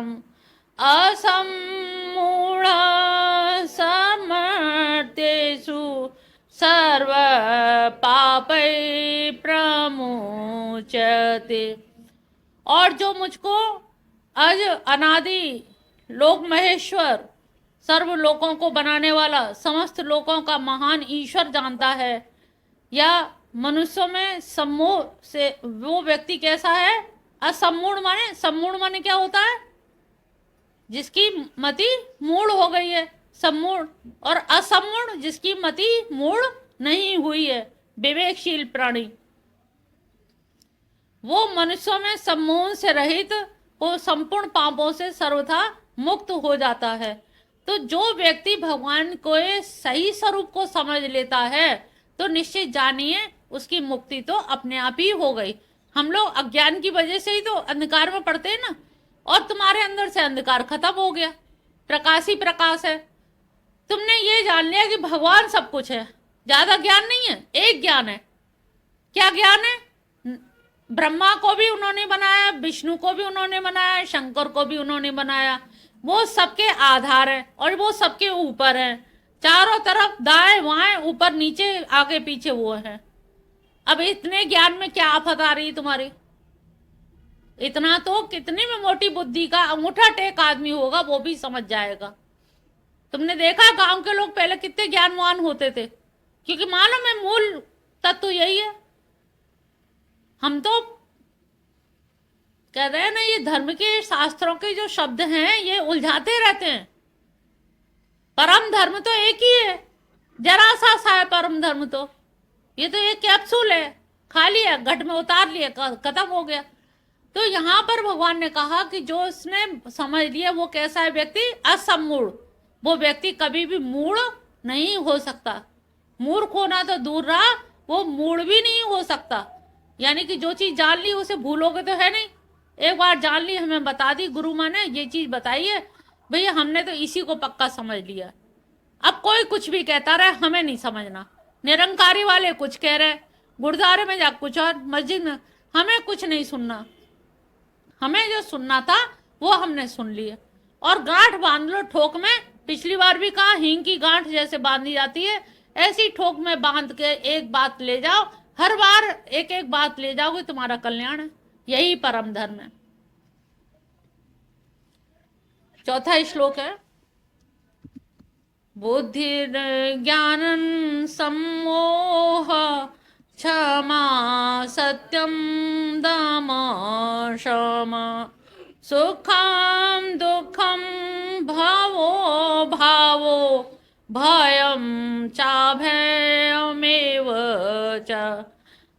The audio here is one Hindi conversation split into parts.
परम असम्मूढ़ समर्थेषु सर्व पापै प्रमुच्यते। और जो मुझको अज अनादि लोक महेश्वर सर्व लोकों को बनाने वाला समस्त लोकों का महान ईश्वर जानता है, या मनुष्यों में सम्मोह से वो व्यक्ति कैसा है? असम्मूढ़ माने, सम्मूढ़ माने क्या होता है? जिसकी मति मूढ़ हो गई है, सम्मूढ़। और असम्मूढ़ जिसकी मति मूढ़ नहीं हुई है, विवेकशील प्राणी। वो मनुष्यों में सम्मोह से रहित वो संपूर्ण पापों से सर्वथा मुक्त हो जाता है। तो जो व्यक्ति भगवान को सही स्वरूप को समझ लेता है तो निश्चित जानिए उसकी मुक्ति तो अपने आप ही हो गई। हम लोग अज्ञान की वजह से ही तो अंधकार में पड़ते हैं ना, और तुम्हारे अंदर से अंधकार खत्म हो गया, प्रकाश ही प्रकाश है। तुमने ये जान लिया कि भगवान सब कुछ है, ज्यादा ज्ञान नहीं है, एक ज्ञान है। क्या ज्ञान है? ब्रह्मा को भी उन्होंने बनाया, विष्णु को भी उन्होंने बनाया, शंकर को भी उन्होंने बनाया। वो सबके आधार है और वो सबके ऊपर है, चारों तरफ दाएं बाएं ऊपर नीचे आगे पीछे वो है। अब इतने ज्ञान में क्या आफत आ रही है तुम्हारी? इतना तो कितनी में मोटी बुद्धि का अंगूठा टेक आदमी होगा वो भी समझ जाएगा। तुमने देखा गांव के लोग पहले कितने ज्ञानवान होते थे, क्योंकि मालूम है मूल तत्व यही है। हम तो कह रहे हैं ना, ये धर्म के शास्त्रों के जो शब्द हैं ये उलझाते रहते हैं। परम धर्म तो एक ही है, जरा सा है परम धर्म। तो ये तो एक कैप्सूल है, खा लिया, घट में उतार लिया, खत्म हो गया। तो यहाँ पर भगवान ने कहा कि जो उसने समझ लिया वो कैसा है व्यक्ति? असम्मूढ़। वो व्यक्ति कभी भी मूढ़ नहीं हो सकता। मूर्ख होना तो दूर रहा, वो मूढ़ भी नहीं हो सकता। यानी कि जो चीज जान ली उसे भूलोगे तो है नहीं। एक बार जान ली, हमें बता दी गुरु माँ ने ये चीज बताई है, भैया हमने तो इसी को पक्का समझ लिया। अब कोई कुछ भी कहता रहे, हमें नहीं समझना। निरंकारी वाले कुछ कह रहे, गुरुद्वारे में जा कुछ और, मस्जिद में, हमें कुछ नहीं सुनना। हमें जो सुनना था वो हमने सुन लिया। और गांठ बांध लो ठोक में। पिछली बार भी कहा, हींग की गांठ जैसे बांधी जाती है ऐसी ठोक में बांध के एक बात ले जाओ। हर बार एक एक बात ले जाओगे, तुम्हारा कल्याण है। यही परम धर्म है। चौथा श्लोक है, बुद्धि ज्ञान सम्मोह क्षमा सत्यम दम क्षमा सुखम दुखम भावो भावो भयम चाभयमेव च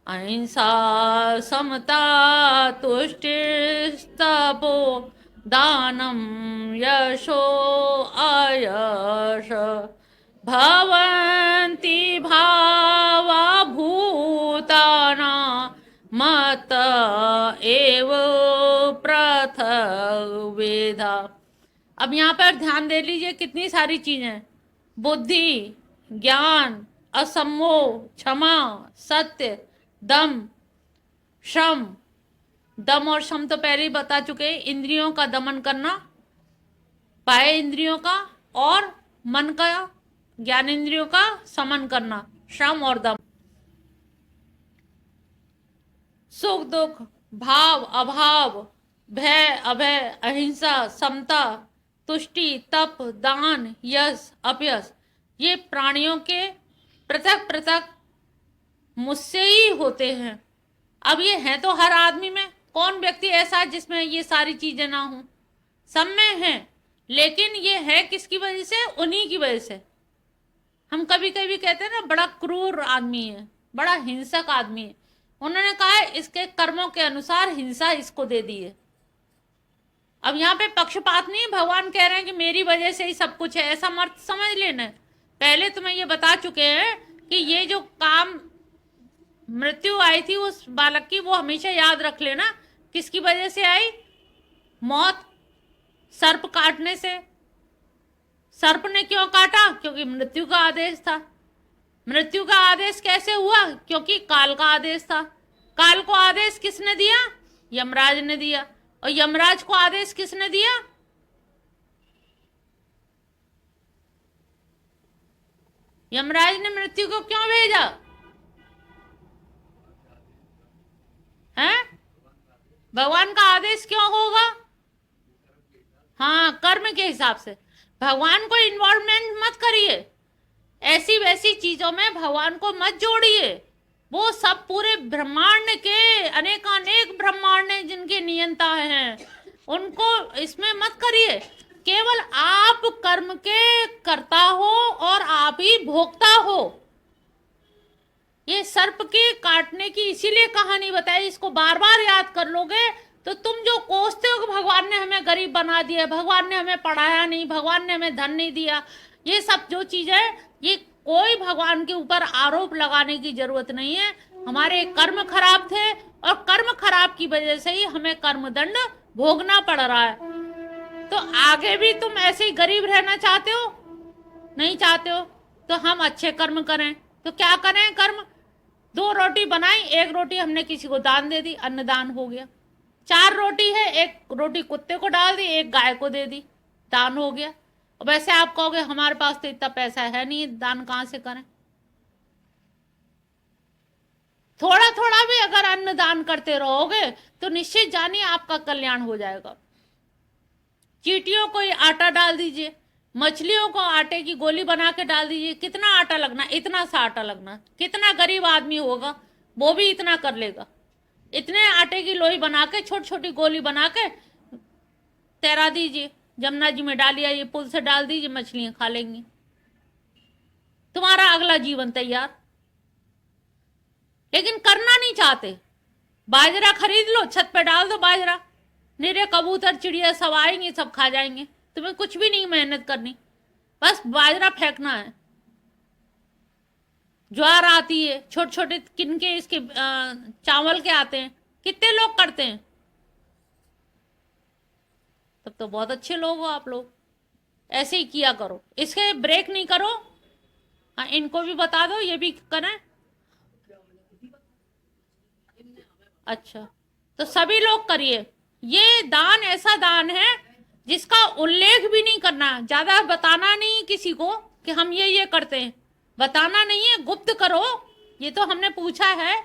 अहिंसा समता तुष्टिस्तपो दानम यशो आयश भवन्ति भावा भूताना मत एव पृथग्वेदा। अब यहाँ पर ध्यान दे लीजिए, कितनी सारी चीजें, बुद्धि, ज्ञान, असम्मोह, क्षमा, सत्य, दम, श्रम। दम और श्रम तो पहले ही बता चुके, इंद्रियों का दमन करना, बाह्य इंद्रियों का, और मन का, ज्ञान इंद्रियों का समन करना, श्रम और दम। सुख दुख, भाव अभाव, भय अभय, अहिंसा, समता, तुष्टि, तप, दान, यश, अपयश, ये प्राणियों के पृथक पृथक मुझसे ही होते हैं। अब ये है तो हर आदमी में, कौन व्यक्ति ऐसा है जिसमें ये सारी चीजें ना हो? सब में है, लेकिन ये है किसकी वजह से? उन्हीं की वजह से। हम कभी कभी कहते हैं ना, बड़ा क्रूर आदमी है, बड़ा हिंसक आदमी है। उन्होंने कहा है इसके कर्मों के अनुसार हिंसा इसको दे दी है। अब यहाँ पे पक्षपात नहीं, भगवान कह रहे हैं कि मेरी वजह से ही सब कुछ है, ऐसा मत समझ लेना। पहले तुम्हें ये बता चुके हैं कि ये जो काम मृत्यु आई थी उस बालक की, वो हमेशा याद रख लेना किसकी वजह से आई? मौत, सर्प काटने से। सर्प ने क्यों काटा? क्योंकि मृत्यु का आदेश था। मृत्यु का आदेश कैसे हुआ? क्योंकि काल का आदेश था। काल को आदेश किसने दिया? यमराज ने दिया। और यमराज को आदेश किसने दिया? यमराज ने मृत्यु को क्यों भेजा है? भगवान का आदेश क्यों होगा? हाँ, कर्म के हिसाब से। भगवान को इन्वॉल्वमेंट मत करिए, ऐसी वैसी चीजों में भगवान को मत जोड़िए। वो सब पूरे ब्रह्मांड के अनेकानेक ब्रह्मांड हैं जिनके नियंता हैं, उनको इसमें मत करिए। केवल आप कर्म के कर्ता हो और आप ही भोगता हो। ये सर्प के काटने की इसीलिए कहानी बताई, इसको बार बार याद कर लोगे तो तुम जो कोसते हो कि भगवान ने हमें गरीब बना दिया, भगवान ने हमें पढ़ाया नहीं, भगवान ने हमें धन नहीं दिया, ये सब जो चीज है, ये कोई भगवान के ऊपर आरोप लगाने की जरूरत नहीं है। हमारे कर्म खराब थे और कर्म खराब की वजह से ही हमें कर्मदंड भोगना पड़ रहा है। तो आगे भी तुम ऐसे ही गरीब रहना चाहते हो? नहीं चाहते हो तो हम अच्छे कर्म करें। तो क्या करें कर्म? 2 रोटी बनाई, 1 रोटी हमने किसी को दान दे दी, अन्नदान हो गया। 4 रोटी है, 1 रोटी कुत्ते को डाल दी, 1 गाय को दे दी, दान हो गया। अब वैसे आप कहोगे हमारे पास तो इतना पैसा है नहीं, दान कहां से करें? थोड़ा थोड़ा भी अगर अन्न दान करते रहोगे तो निश्चित जानिए आपका कल्याण हो जाएगा। चींटियों को आटा डाल दीजिए, मछलियों को आटे की गोली बना के डाल दीजिए, कितना आटा लगना? इतना सा आटा लगना। कितना गरीब आदमी होगा वो भी इतना कर लेगा। इतने आटे की लोई बना के, छोटी छोटी गोली बना के तैरा दीजिए, जमुना जी में डालिए, ये पुल से डाल दीजिए, मछलियां खा लेंगी, तुम्हारा अगला जीवन तैयार। लेकिन करना नहीं चाहते। बाजरा खरीद लो, छत पे डाल दो बाजरा, निरे कबूतर चिड़िया सब आएंगे, सब खा जाएंगे, तुम्हें कुछ भी नहीं मेहनत करनी, बस बाजरा फेंकना है। ज्वार आती है, छोटे छोटे किनके इसके चावल के आते हैं, कितने लोग करते हैं? तब तो बहुत अच्छे लोग हो आप लोग। ऐसे ही किया करो, इसके ब्रेक नहीं करो। हाँ, इनको भी बता दो, ये भी करें। अच्छा, तो सभी लोग करिए। ये दान ऐसा दान है जिसका उल्लेख भी नहीं करना, ज्यादा बताना नहीं किसी को कि हम ये करते हैं, बताना नहीं है, गुप्त करो। ये तो हमने पूछा है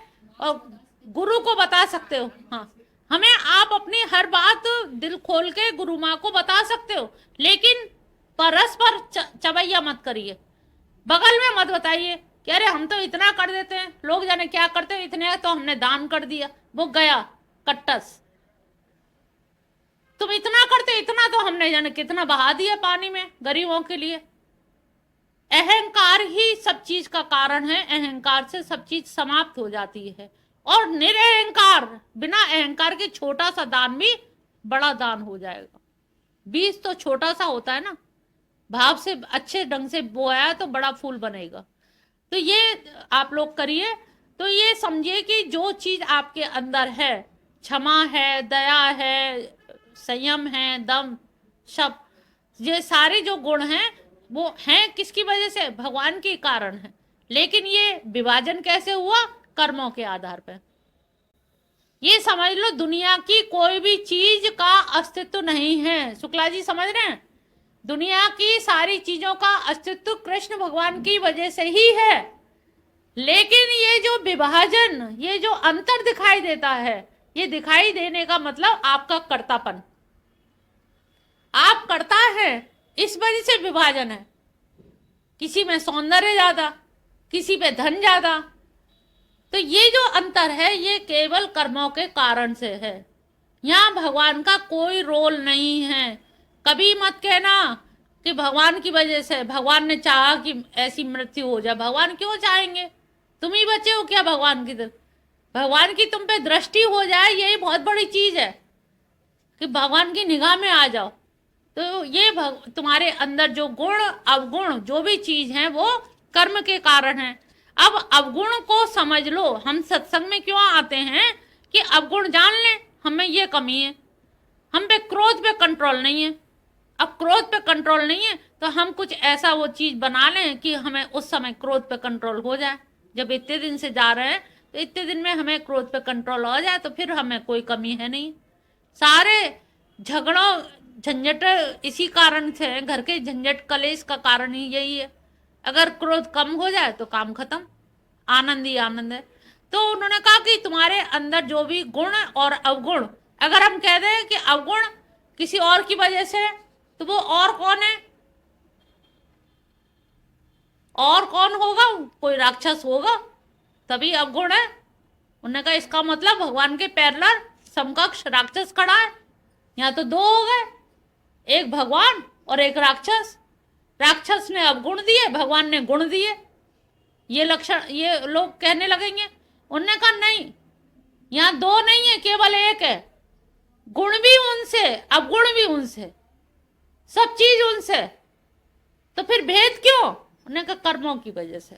और गुरु को बता सकते हो। हाँ, हमें आप अपनी हर बात दिल खोल के गुरु माँ को बता सकते हो, लेकिन परस्पर चवैया मत करिए। बगल में मत बताइए कि अरे हम तो इतना कर देते हैं, लोग जाने क्या करते हैं, इतने तो हमने दान कर दिया, वो गया कट्टस। तुम इतना करते, इतना तो हमने जाने कितना बहा दिया पानी में गरीबों के लिए। अहंकार ही सब चीज का कारण है, अहंकार से सब चीज समाप्त हो जाती है। और निरअहंकार, बिना अहंकार के छोटा सा दान भी बड़ा दान हो जाएगा। बीज तो छोटा सा होता है ना, भाव से अच्छे ढंग से बोया तो बड़ा फूल बनेगा। तो ये आप लोग करिए। तो ये समझिए कि जो चीज आपके अंदर है, क्षमा है, दया है, संयम है, दम, शब, ये सारे जो गुण हैं वो हैं किसकी वजह से? भगवान के कारण है। लेकिन ये विभाजन कैसे हुआ? कर्मों के आधार पर। ये समझ लो, दुनिया की कोई भी चीज का अस्तित्व नहीं है। शुक्ला जी समझ रहे हैं? दुनिया की सारी चीजों का अस्तित्व कृष्ण भगवान की वजह से ही है। लेकिन ये जो विभाजन, ये जो अंतर दिखाई देता है, ये दिखाई देने का मतलब आपका कर्तापन। आप करता है, इस वजह से विभाजन है। किसी में सौंदर्य ज्यादा, किसी पे धन ज्यादा। तो ये जो अंतर है ये केवल कर्मों के कारण से है। यहाँ भगवान का कोई रोल नहीं है। कभी मत कहना कि भगवान की वजह से, भगवान ने चाहा कि ऐसी मृत्यु हो जाए। भगवान क्यों चाहेंगे? तुम ही बचे हो क्या भगवान की तरफ? भगवान की तुम पे दृष्टि हो जाए, यही बहुत बड़ी चीज है कि भगवान की निगाह में आ जाओ। तो ये तुम्हारे अंदर जो गुण अवगुण जो भी चीज है वो कर्म के कारण है। अब अवगुण को समझ लो। हम सत्संग में क्यों आते हैं कि अवगुण जान लें, हमें ये कमी है, हम पे क्रोध पे कंट्रोल नहीं है। अब क्रोध पे कंट्रोल नहीं है तो हम कुछ ऐसा वो चीज बना लें कि हमें उस समय क्रोध पे कंट्रोल हो जाए। जब इतने दिन से जा रहे हैं तो इतने दिन में हमें क्रोध पे कंट्रोल हो जाए तो फिर हमें कोई कमी है नहीं। सारे झगड़ों झंझट इसी कारण से है, घर के झंझट कलेश का कारण ही यही है अगर क्रोध कम हो जाए तो काम खत्म, आनंद ही आनंद है। तो उन्होंने कहा कि तुम्हारे अंदर जो भी गुण और अवगुण, अगर हम कह दें कि अवगुण किसी और की वजह से, तो वो और कौन है? और कौन होगा? कोई राक्षस होगा, तभी अवगुण है। उन्होंने कहा इसका मतलब भगवान के पैरेलल समकक्ष राक्षस खड़ा है। यहाँ तो दो हो गए, एक भगवान और एक राक्षस। राक्षस ने अवगुण दिए, भगवान ने गुण दिए। ये लक्षण ये लोग कहने लगेंगे। उन्होंने कहा नहीं, यहाँ दो नहीं है, केवल एक है। गुण भी उनसे, अवगुण भी उनसे, सब चीज उनसे। तो फिर भेद क्यों? उन्होंने कहा कर्मों की वजह से।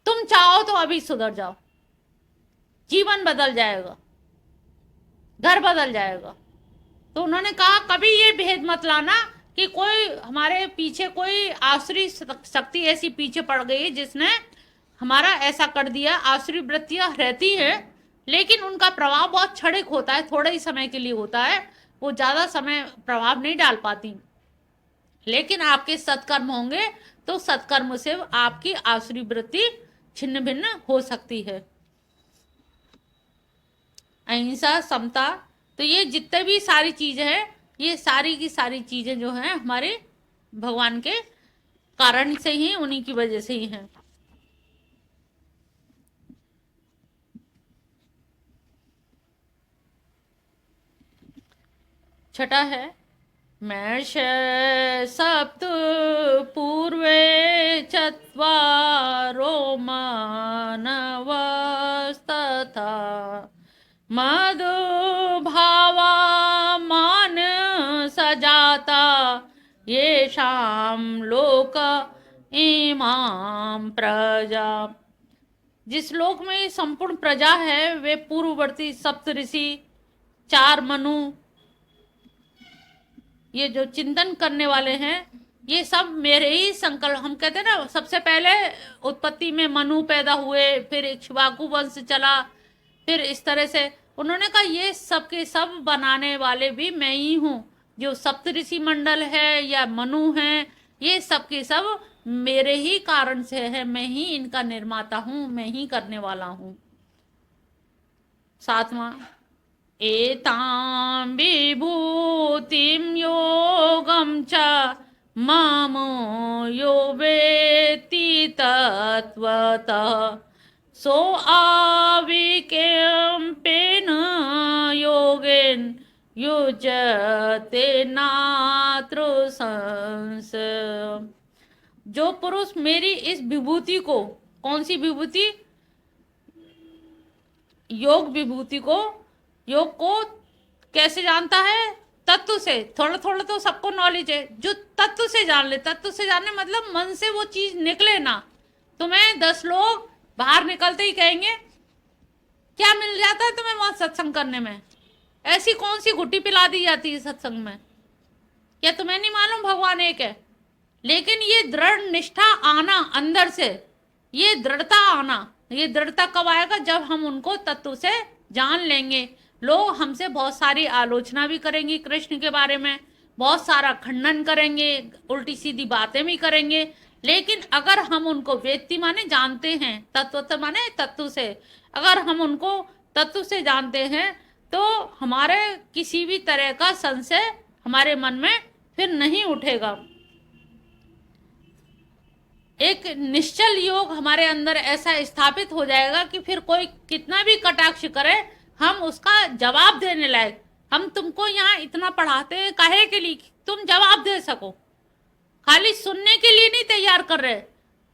तुम चाहो तो अभी सुधर जाओ, जीवन बदल जाएगा, घर बदल जाएगा। तो उन्होंने कहा कभी ये भेद मत लाना कि कोई हमारे पीछे, कोई आसुरी शक्ति ऐसी पीछे पड़ गई जिसने हमारा ऐसा कर दिया। आसुरी वृत्तियां रहती है, लेकिन उनका प्रभाव बहुत क्षणिक होता है, थोड़े ही समय के लिए होता है, वो ज्यादा समय प्रभाव नहीं डाल पाती। लेकिन आपके सत्कर्म होंगे तो सत्कर्म से आपकी आसुरी वृत्ति छिन्न भिन्न हो सकती है। अहिंसा, समता, तो ये जितने भी सारी चीजें हैं, ये सारी की सारी चीजें जो हैं हमारे भगवान के कारण से ही, उन्हीं की वजह से ही हैं। छठा है मैष सप्त पूर्वे चत्वारो मानवस्तथा मधुभावा मान सजाता येषां लोक इमां प्रजा। जिस लोक में संपूर्ण प्रजा है वे पूर्ववर्ती सप्त ऋषि, चार मनु, ये जो चिंतन करने वाले हैं, ये सब मेरे ही संकल्प। हम कहते हैं ना, सबसे पहले उत्पत्ति में मनु पैदा हुए, फिर इक्ष्वाकु वंश चला, फिर इस तरह से उन्होंने कहा ये सब के सब बनाने वाले भी मैं ही हूँ। जो सप्तऋषि मंडल है या मनु है, ये सब के सब मेरे ही कारण से है, मैं ही इनका निर्माता हूँ, मैं ही करने वाला हूँ। सातवां एतां विभूतिं योगं च मामो यो वेत्ति तत्त्वतः सो आविकम्पेन योगेन युज्यते नात्र संशय। जो पुरुष मेरी इस विभूति को, कौन सी विभूति? योग विभूति को, योग को कैसे जानता है? तत्व से। थोड़ा थोड़ा तो सबको नॉलेज है, जो तत्व से जान ले। तत्व से जानने मतलब मन से वो चीज निकले ना। तुम्हें 10 लोग बाहर निकलते ही कहेंगे क्या मिल जाता है तुम्हें वहां सत्संग करने में? ऐसी कौन सी घुट्टी पिला दी जाती है सत्संग में? क्या तुम्हें नहीं मालूम भगवान एक है? लेकिन ये दृढ़ निष्ठा आना अंदर से, ये दृढ़ता आना, ये दृढ़ता कब आएगा? जब हम उनको तत्व से जान लेंगे। लोग हमसे बहुत सारी आलोचना भी करेंगे कृष्ण के बारे में, बहुत सारा खंडन करेंगे, उल्टी सीधी बातें भी करेंगे, लेकिन अगर हम उनको वेत्ति माने जानते हैं, तत्व माने तत्व से, अगर हम उनको तत्व से जानते हैं तो हमारे किसी भी तरह का संशय हमारे मन में फिर नहीं उठेगा। एक निश्चल योग हमारे अंदर ऐसा स्थापित हो जाएगा कि फिर कोई कितना भी कटाक्ष करे, हम उसका जवाब देने लायक। हम तुमको यहाँ इतना पढ़ाते हैं काहे के लिए? तुम जवाब दे सको, खाली सुनने के लिए नहीं तैयार कर रहे।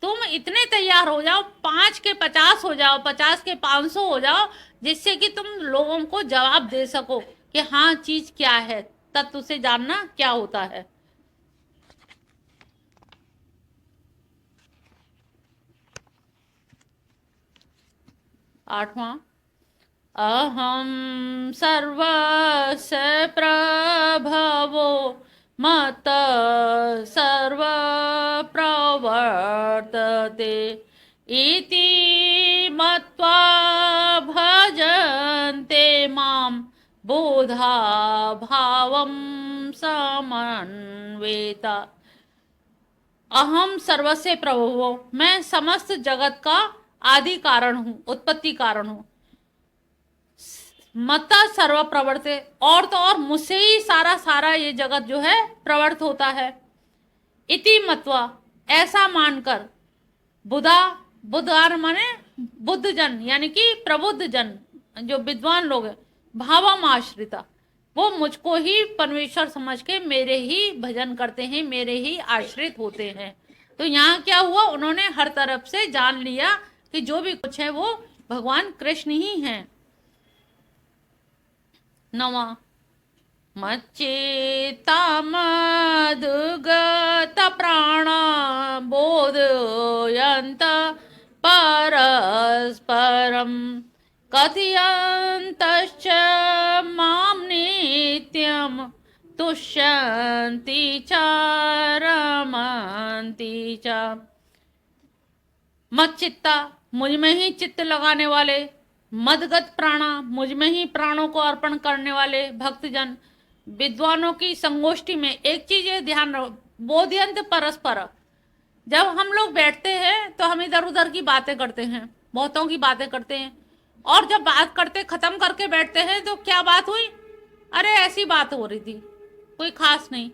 तुम इतने तैयार हो जाओ, 5 के 50 हो जाओ, 50 के 500 हो जाओ, जिससे कि तुम लोगों को जवाब दे सको कि हाँ चीज क्या है, तत्व से जानना क्या होता है। आठवां अहम सर्वस्य प्रभवो मत सर्व प्रवर्तते इति मत्वा भजन्ते मां बुधा भावं समन्वेता। अहम सर्वस्य प्रभुवो, मैं समस्त जगत का आदि कारण हूँ, उत्पत्ति कारण हूँ। मता सर्व प्रवर्ते, और तो और मुझसे ही सारा सारा ये जगत जो है प्रवर्त होता है। इति मत्वा, ऐसा मानकर, बुधा, बुधार माने बुद्ध जन, यानी कि प्रबुद्ध जन, जो विद्वान लोग हैं, भावम आश्रिता, वो मुझको ही परमेश्वर समझ के मेरे ही भजन करते हैं, मेरे ही आश्रित होते हैं। तो यहाँ क्या हुआ, उन्होंने हर तरफ से जान लिया कि जो भी कुछ है वो भगवान कृष्ण ही हैं। नवा, मच्चेता मदगत प्राणा बोधयन्त परस्परं कथयन्तश्च मां नित्यं तुष्यन्ति च रमन्ति च। मच्चित्ता, मुझ में ही चित्त लगाने वाले, मदगत प्राणा, मुझ में ही प्राणों को अर्पण करने वाले भक्तजन, विद्वानों की संगोष्ठी में। एक चीज ये ध्यान रखो, बोध्यंत परस्पर, जब हम लोग बैठते हैं तो हम इधर उधर की बातें करते हैं, बहुतों की बातें करते हैं, और जब बात करते खत्म करके बैठते हैं तो क्या बात हुई, अरे ऐसी बात हो रही थी, कोई खास नहीं।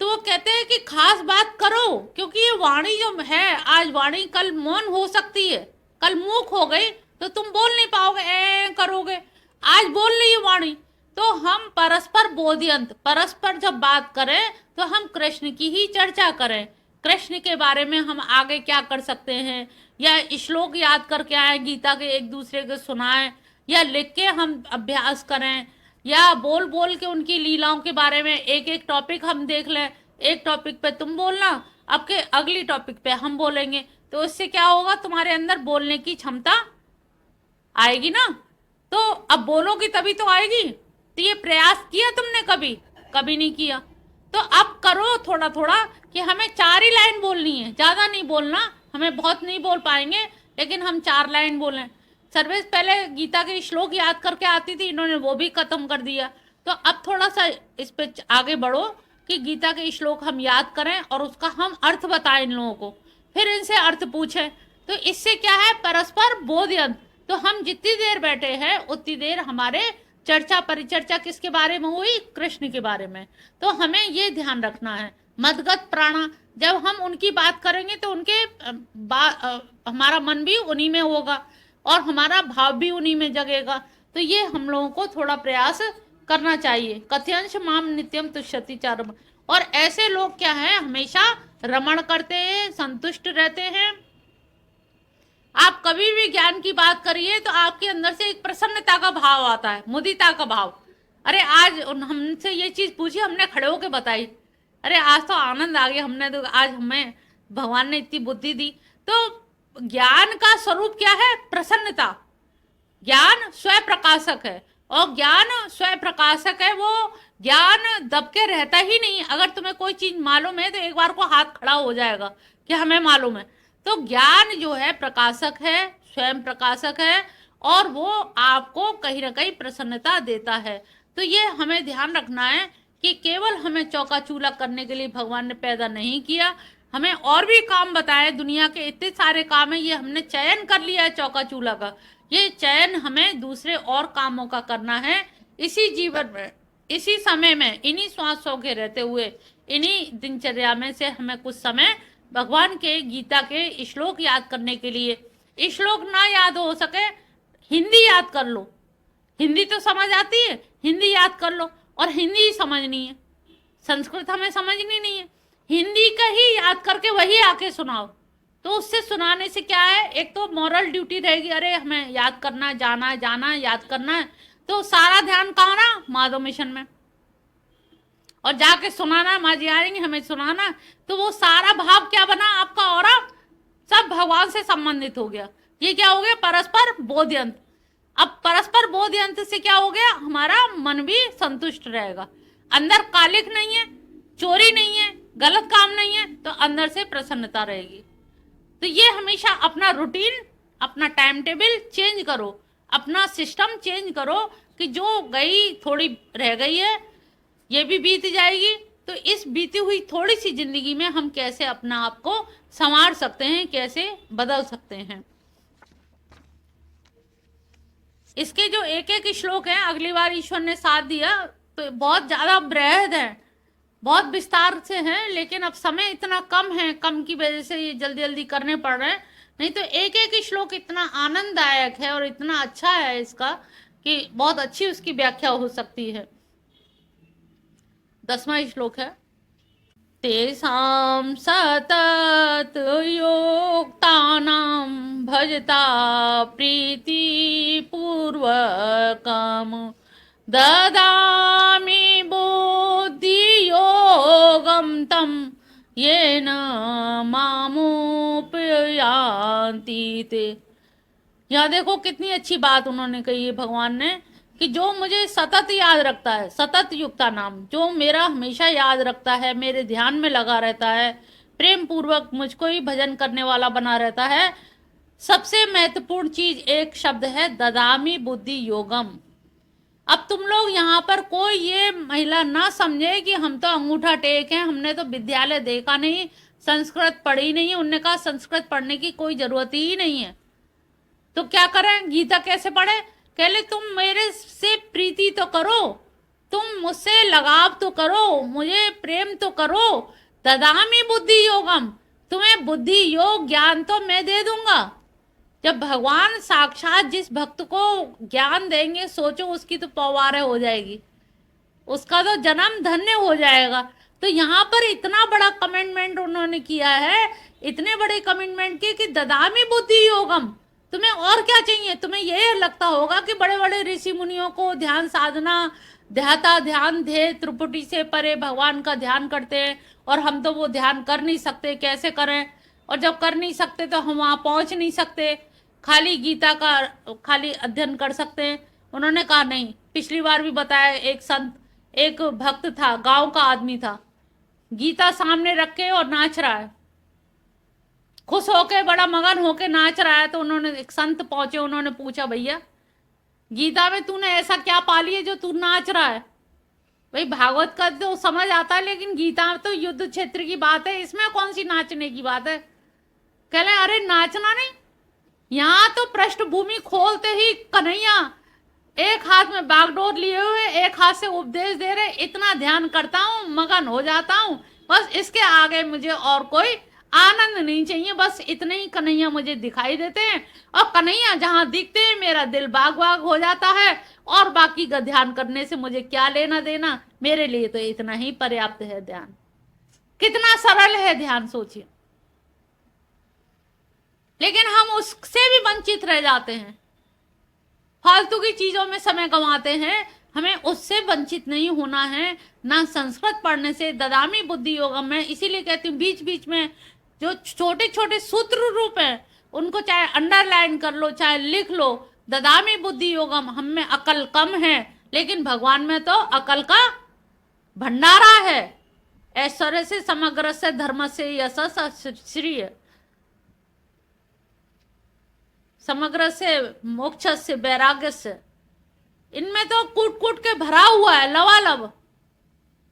तो वो कहते हैं कि खास बात करो, क्योंकि ये वाणी जो है, आज वाणी कल मौन हो सकती है, कल मूक हो गई तो तुम बोल नहीं पाओगे, करोगे। आज बोल रही है वाणी, तो हम परस्पर बोध्यंत, परस्पर जब बात करें तो हम कृष्ण की ही चर्चा करें, कृष्ण के बारे में हम आगे क्या कर सकते हैं, या श्लोक याद करके आए गीता के, एक दूसरे को सुनाएं, या लिख के हम अभ्यास करें, या बोल बोल के उनकी लीलाओं के बारे में एक एक टॉपिक हम देख लें। एक टॉपिक पे तुम बोलना, अब के अगली टॉपिक पे हम बोलेंगे, तो इससे क्या होगा, तुम्हारे अंदर बोलने की क्षमता आएगी ना। तो अब बोलोगी तभी तो आएगी। तो ये प्रयास किया तुमने कभी? कभी नहीं किया। तो अब करो थोड़ा थोड़ा, कि हमें 4 ही लाइन बोलनी है, ज्यादा नहीं बोलना, हमें बहुत नहीं बोल पाएंगे, लेकिन हम 4 लाइन बोलें। सर्वेश पहले गीता के श्लोक याद करके आती थी, इन्होंने वो भी खत्म कर दिया। तो अब थोड़ा सा इस पे आगे बढ़ो कि गीता के श्लोक हम याद करें और उसका हम अर्थ बताएं इन लोगों को, फिर इनसे अर्थ पूछें। तो इससे क्या है, परस्पर बोध्यंत। तो हम जितनी देर बैठे हैं उतनी देर हमारे चर्चा परिचर्चा किसके बारे में हुई, कृष्ण के बारे में। तो हमें ये ध्यान रखना है, मदगत प्राणा, जब हम उनकी बात करेंगे तो उनके हमारा मन भी उन्हीं में होगा और हमारा भाव भी उन्हीं में जगेगा। तो ये हम लोगों को थोड़ा प्रयास करना चाहिए। कथ्यंश माम नित्यम तुष्यति चारम, और ऐसे लोग क्या है, हमेशा रमण करते हैं, संतुष्ट रहते हैं। आप कभी भी ज्ञान की बात करिए तो आपके अंदर से एक प्रसन्नता का भाव आता है, मुदिता का भाव। अरे आज हमसे ये चीज पूछी, हमने खड़े होकर बताई, अरे आज तो आनंद आ गया, हमने तो आज हमें भगवान ने इतनी बुद्धि दी। तो ज्ञान का स्वरूप क्या है, प्रसन्नता। ज्ञान स्वयं प्रकाशक है, और ज्ञान स्वयं प्रकाशक है, वो ज्ञान दब के रहता ही नहीं। अगर तुम्हें कोई चीज मालूम है तो एक बार को हाथ खड़ा हो जाएगा कि हमें मालूम है। तो ज्ञान जो है प्रकाशक है, स्वयं प्रकाशक है, और वो आपको कहीं ना कहीं प्रसन्नता देता है। तो ये हमें ध्यान रखना है कि केवल हमें चौका चूल्हा करने के लिए भगवान ने पैदा नहीं किया, हमें और भी काम बताए। दुनिया के इतने सारे काम है, ये हमने चयन कर लिया है चौका चूल्हा का, ये चयन हमें दूसरे और कामों का करना है इसी जीवन में, इसी समय में, इन्हीं श्वासों के रहते हुए, इन्हीं दिनचर्या में से हमें कुछ समय भगवान के गीता के श्लोक याद करने के लिए। श्लोक ना याद हो सके, हिंदी याद कर लो, हिंदी तो समझ आती है, हिंदी याद कर लो। और हिंदी ही समझनी है, संस्कृत हमें समझनी नहीं है, हिंदी का ही याद करके वही आके सुनाओ। तो उससे सुनाने से क्या है, एक तो मॉरल ड्यूटी रहेगी, अरे हमें याद करना, जाना जाना याद करना है, तो सारा ध्यान कहाँ ना, माधव मिशन में, और जाके सुनाना, माँ जी आएंगे हमें सुनाना। तो वो सारा भाव क्या बना आपका, और सब भगवान से संबंधित हो गया। ये क्या हो गया, परस्पर बोध्यंत। अब परस्पर बोध्यंत से क्या हो गया, हमारा मन भी संतुष्ट रहेगा, अंदर कालिक नहीं है, चोरी नहीं है, गलत काम नहीं है, तो अंदर से प्रसन्नता रहेगी। तो ये हमेशा अपना रूटीन, अपना टाइम टेबल चेंज करो, अपना सिस्टम चेंज करो, कि जो गई थोड़ी रह गई है, ये भी बीत जाएगी, तो इस बीती हुई थोड़ी सी जिंदगी में हम कैसे अपना आप को संवार सकते हैं, कैसे बदल सकते हैं। इसके जो एक एक श्लोक हैं, अगली बार ईश्वर ने साथ दिया तो बहुत ज्यादा बृहद है, बहुत विस्तार से हैं, लेकिन अब समय इतना कम है, कम की वजह से ये जल्दी जल्दी करने पड़ रहे हैं। नहीं तो एक एक श्लोक इतना आनंददायक है और इतना अच्छा है इसका कि बहुत अच्छी उसकी व्याख्या हो सकती है। 10वां श्लोक है, तेषां सतत योक्तानां भजता प्रीतिपूर्वकम् ददामि बुद्धियोगं तं येन मामुपयान्ति ते। यहाँ देखो कितनी अच्छी बात उन्होंने कही है भगवान ने, कि जो मुझे सतत याद रखता है, सतत युक्ता नाम, जो मेरा हमेशा याद रखता है, मेरे ध्यान में लगा रहता है, प्रेम पूर्वक मुझको ही भजन करने वाला बना रहता है। सबसे महत्वपूर्ण चीज एक शब्द है, ददामी बुद्धि योगम। अब तुम लोग यहाँ पर कोई ये महिला ना समझे कि हम तो अंगूठा टेक हैं, हमने तो विद्यालय देखा नहीं, संस्कृत पढ़ी नहीं। उनने कहा संस्कृत पढ़ने की कोई जरूरत ही नहीं है, तो क्या करें, गीता कैसे पढ़े? कहले तुम मेरे से प्रीति तो करो, तुम मुझसे लगाव तो करो, मुझे प्रेम तो करो। ददामी बुद्धि योगम, तुम्हें बुद्धि योग ज्ञान तो मैं दे दूंगा। जब भगवान साक्षात जिस भक्त को ज्ञान देंगे, सोचो उसकी तो पौवारे हो जाएगी, उसका तो जन्म धन्य हो जाएगा। तो यहाँ पर इतना बड़ा कमिटमेंट उन्होंने किया है, इतने बड़े कमिटमेंट की कि ददामी बुद्धि योगम, तुम्हें और क्या चाहिए? तुम्हें ये लगता होगा कि बड़े बड़े ऋषि मुनियों को ध्यान साधना, ध्याता ध्यान ध्ये त्रिपुटी से परे भगवान का ध्यान करते हैं, और हम तो वो ध्यान कर नहीं सकते, कैसे करें? और जब कर नहीं सकते तो हम वहाँ पहुँच नहीं सकते, खाली गीता का खाली अध्ययन कर सकते हैं। उन्होंने कहा नहीं, पिछली बार भी बताया, एक संत, एक भक्त था, गांव का आदमी था, गीता सामने रख के और नाच रहा है, खुश होके बड़ा मगन होके नाच रहा है। तो उन्होंने, एक संत पहुंचे, उन्होंने पूछा, भैया गीता में तूने ऐसा क्या पा लिया जो तू नाच रहा है? भाई भागवत का तो समझ आता है, लेकिन गीता तो युद्ध क्षेत्र की बात है, इसमें कौन सी नाचने की बात है? कह रहे अरे नाचना नहीं, यहाँ तो पृष्ठभूमि खोलते ही कन्हैया एक हाथ में बागडोर लिए हुए, एक हाथ से उपदेश दे रहे, इतना ध्यान करता हूँ, मगन हो जाता हूँ, बस इसके आगे मुझे और कोई आनंद नहीं चाहिए, बस इतने ही कन्हैया मुझे दिखाई देते हैं, और कन्हैया जहां दिखते हैं मेरा दिल बाग बाग हो जाता है, और बाकी का ध्यान करने से मुझे क्या लेना देना, मेरे लिए तो इतना ही पर्याप्त है ध्यान। कितना सरल है ध्यान, सोचिए। लेकिन हम उससे भी वंचित रह जाते हैं, फालतू की चीजों में समय गंवाते हैं। हमें उससे वंचित नहीं होना है, ना संस्कृत पढ़ने से। ददामी बुद्धि योगम में इसीलिए कहती हूँ, बीच बीच में जो छोटे छोटे सूत्र रूप हैं उनको चाहे अंडरलाइन कर लो, चाहे लिख लो। ददामी बुद्धि योगम, हम में अकल कम है, लेकिन भगवान में तो अकल का भंडारा है। ऐश्वर्य से समग्र से धर्म से यश श्री, समग्र से मोक्ष से वैराग्य से, इनमें तो कूट कूट के भरा हुआ है लवालब।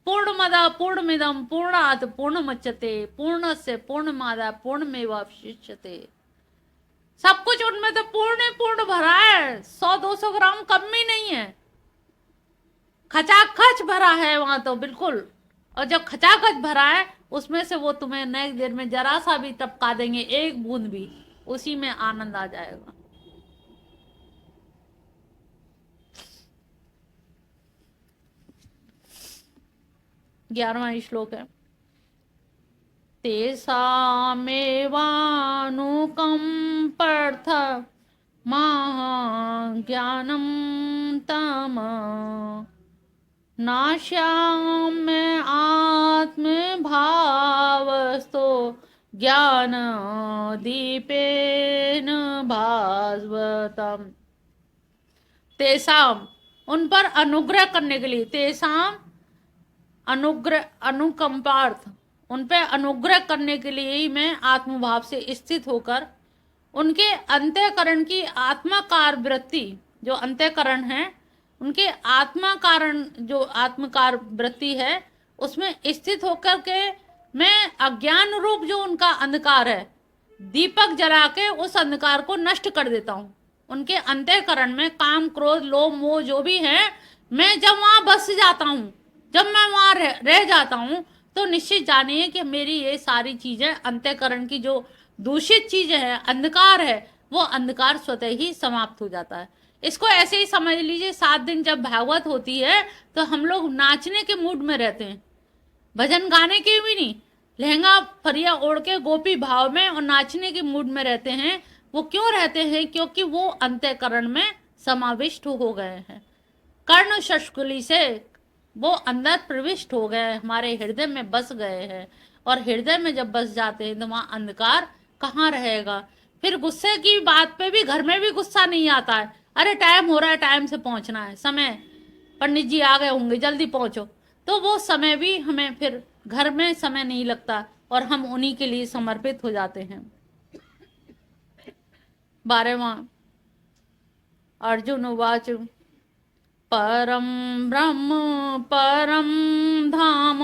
पूर्णमद पूर्णमिदम पूर्णात् पूर्णमुच्यते पूर्णस्य पूर्णमादाय पूर्णमेवावशिष्यते। सब कुछ उनमें तो पूर्ण पूर्ण भरा है, 100-200 ग्राम कम भी नहीं है, खचाखच भरा है वहां तो बिल्कुल। और जब खचाखच भरा है, उसमें से वो तुम्हें नेक्स्ट देर में जरा सा भी टपका देंगे, एक बूंद भी, उसी में आनंद आ जाएगा। ग्यारहवां श्लोक है, तेषामेवानुकंपर्थ महाज्ञानं तम नाश्याम्य आत्मभावस्तो ज्ञान दीपेन भास्वतम। तेसाम, उन पर अनुग्रह करने के लिए, तेसाम अनुग्रह अनुकंपार्थ, उन पे अनुग्रह करने के लिए ही मैं आत्मभाव से स्थित होकर उनके अंतःकरण की आत्माकार वृत्ति, जो अंतःकरण है उनके आत्मा कारण, जो आत्मकार वृत्ति है उसमें स्थित होकर के मैं अज्ञान रूप जो उनका अंधकार है, दीपक जला के उस अंधकार को नष्ट कर देता हूँ। उनके अंतःकरण में काम, क्रोध, लोभ, मोह जो भी है, मैं जब वहां बस जाता हूँ, जब मैं वहां रह जाता हूँ, तो निश्चित जानिए कि मेरी ये सारी चीजें, अंतःकरण की जो दूषित चीजें है, अंधकार है, वो अंधकार स्वतः ही समाप्त हो जाता है। इसको ऐसे ही समझ लीजिए, 7 दिन जब भागवत होती है तो हम लोग नाचने के मूड में रहते हैं, भजन गाने के भी नहीं, लहंगा फरिया ओढ़ के गोपी भाव में और नाचने के मूड में रहते हैं। वो क्यों रहते हैं? क्योंकि वो अंतःकरण में समाविष्ट हो गए हैं, कर्ण शस्कुली से वो अंदर प्रविष्ट हो गए, हमारे हृदय में बस गए हैं। और हृदय में जब बस जाते हैं तो वहां अंधकार कहाँ रहेगा? फिर गुस्से की बात पे भी घर में भी गुस्सा नहीं आता है, अरे टाइम हो रहा है, टाइम से पहुंचना है, समय, पंडित जी आ गए होंगे, जल्दी पहुंचो। तो वो समय भी हमें फिर घर में समय नहीं लगता और हम उन्हीं के लिए समर्पित हो जाते हैं। 12वां अर्जुन उवाच परम ब्रह्म परम धाम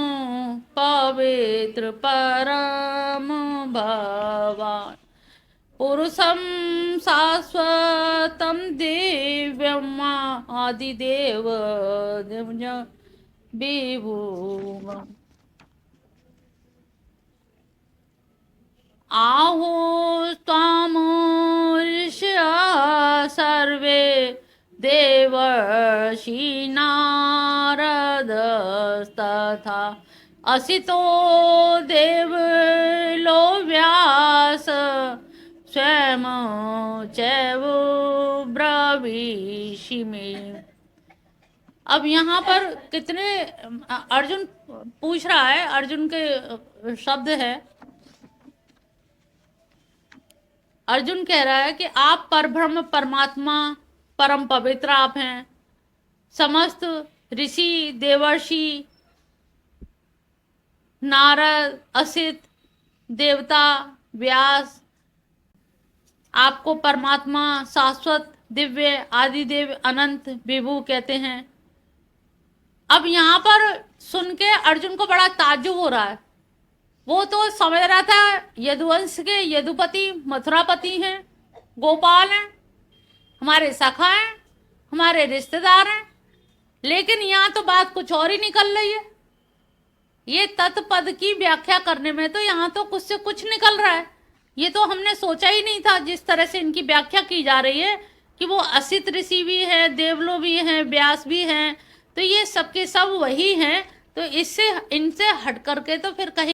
पवित्र परम भवान पुरुषम शाश्वतम दिव्यम आदिदेव विभु आहो त्वाम ऋषया सर्वे देवर्षि नारदस्तथा असितो देवलो व्यास स्वयं चैव ब्रवीषि मे। अब यहाँ पर कितने अर्जुन पूछ रहा है, अर्जुन के शब्द है। अर्जुन कह रहा है कि आप परब्रह्म परमात्मा परम पवित्र आप हैं, समस्त ऋषि देवर्षि नारद असित देवता व्यास आपको परमात्मा शाश्वत दिव्य आदिदेव अनंत विभु कहते हैं। अब यहाँ पर सुन के अर्जुन को बड़ा ताज्जुब हो रहा है। वो तो समझ रहा था यदुवंश के यदुपति मथुरापति हैं, गोपाल हैं, हमारे सखा हैं, हमारे रिश्तेदार हैं, लेकिन यहाँ तो बात कुछ और ही निकल रही है। ये तत्पद की व्याख्या करने में तो यहाँ तो कुछ से कुछ निकल रहा है। ये तो हमने सोचा ही नहीं था, जिस तरह से इनकी व्याख्या की जा रही है कि वो असित ऋषि भी है, देवलो भी हैं, व्यास भी हैं, तो ये सबके सब वही हैं। तो इससे इनसे हट करके तो फिर कहीं